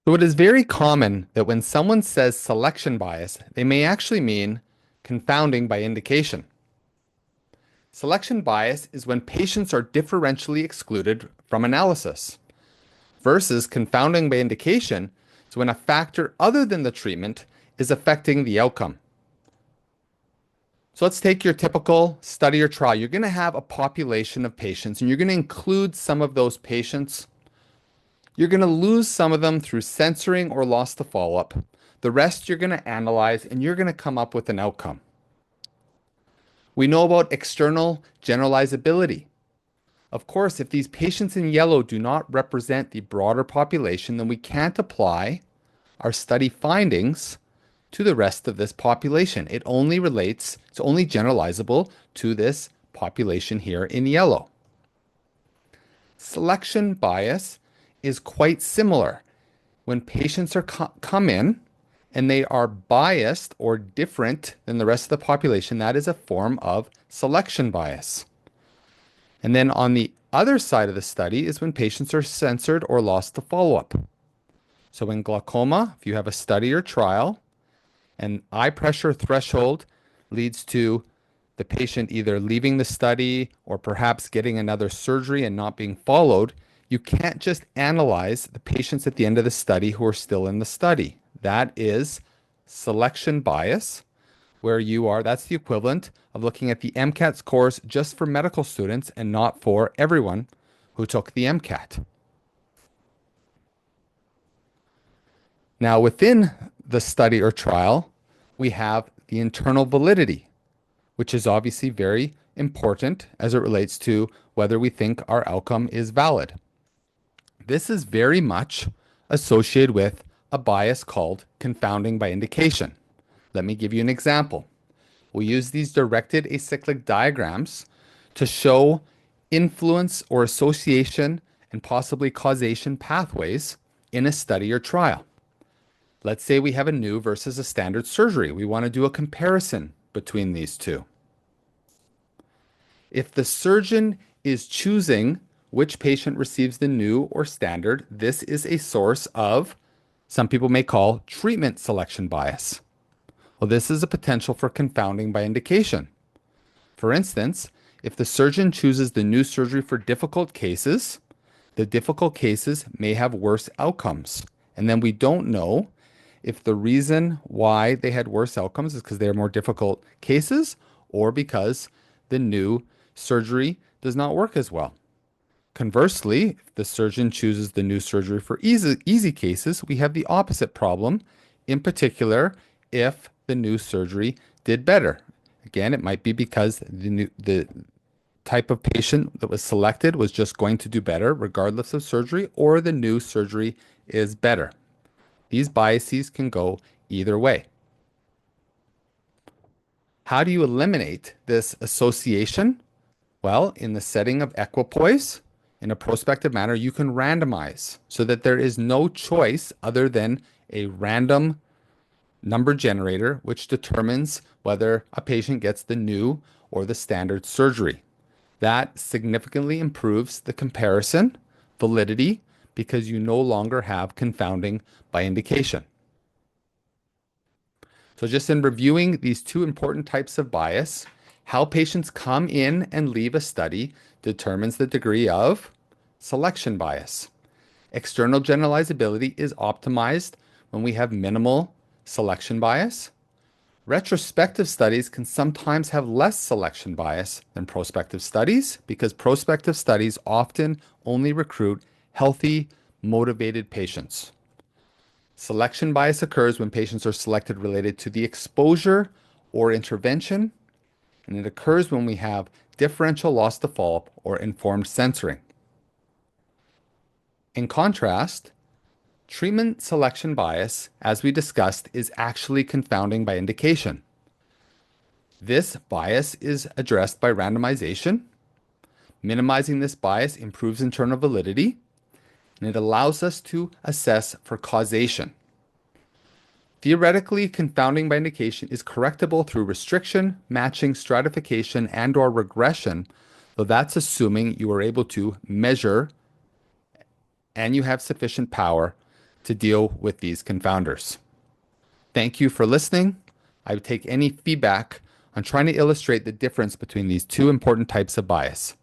So it is very common that when someone says selection bias, they may actually mean confounding by indication. Selection bias is when patients are differentially excluded from analysis, versus confounding by indication is when a factor other than the treatment is affecting the outcome. So let's take your typical study or trial. You're going to have a population of patients, and you're going to include some of those patients. You're going to lose some of them through censoring or loss to follow-up. The rest you're going to analyze, and you're going to come up with an outcome. We know about external generalizability. Of course, if these patients in yellow do not represent the broader population, then we can't apply our study findings to the rest of this population. It's only generalizable to this population here in yellow. Selection bias is quite similar. When patients are come in and they are biased or different than the rest of the population, that is a form of selection bias. And then on the other side of the study is when patients are censored or lost to follow-up. So in glaucoma, if you have a study or trial, and eye pressure threshold leads to the patient either leaving the study or perhaps getting another surgery and not being followed, you can't just analyze the patients at the end of the study who are still in the study. That is selection bias, where that's the equivalent of looking at the MCAT scores just for medical students and not for everyone who took the MCAT. Now, within the study or trial, we have the internal validity, which is obviously very important as it relates to whether we think our outcome is valid. This is very much associated with a bias called confounding by indication. Let me give you an example. We'll use these directed acyclic diagrams to show influence or association and possibly causation pathways in a study or trial. Let's say we have a new versus a standard surgery. We want to do a comparison between these two. If the surgeon is choosing which patient receives the new or standard, this is a source of, some people may call, treatment selection bias. Well, this is a potential for confounding by indication. For instance, if the surgeon chooses the new surgery for difficult cases, the difficult cases may have worse outcomes. And then we don't know if the reason why they had worse outcomes is because they are more difficult cases or because the new surgery does not work as well. Conversely, if the surgeon chooses the new surgery for easy cases, we have the opposite problem, in particular, if the new surgery did better. Again, it might be because the type of patient that was selected was just going to do better regardless of surgery, or the new surgery is better. These biases can go either way. How do you eliminate this association? Well, in the setting of equipoise, in a prospective manner, you can randomize so that there is no choice other than a random number generator, which determines whether a patient gets the new or the standard surgery. That significantly improves the comparison validity because you no longer have confounding by indication. So just in reviewing these two important types of bias, how patients come in and leave a study determines the degree of selection bias. External generalizability is optimized when we have minimal selection bias. Retrospective studies can sometimes have less selection bias than prospective studies because prospective studies often only recruit healthy, motivated patients. Selection bias occurs when patients are selected related to the exposure or intervention, and it occurs when we have differential loss to follow-up or informed censoring. In contrast, treatment selection bias, as we discussed, is actually confounding by indication. This bias is addressed by randomization. Minimizing this bias improves internal validity, and it allows us to assess for causation. Theoretically, confounding by indication is correctable through restriction, matching, stratification, and/or regression, though that's assuming you are able to measure and you have sufficient power to deal with these confounders. Thank you for listening. I would take any feedback on trying to illustrate the difference between these two important types of bias.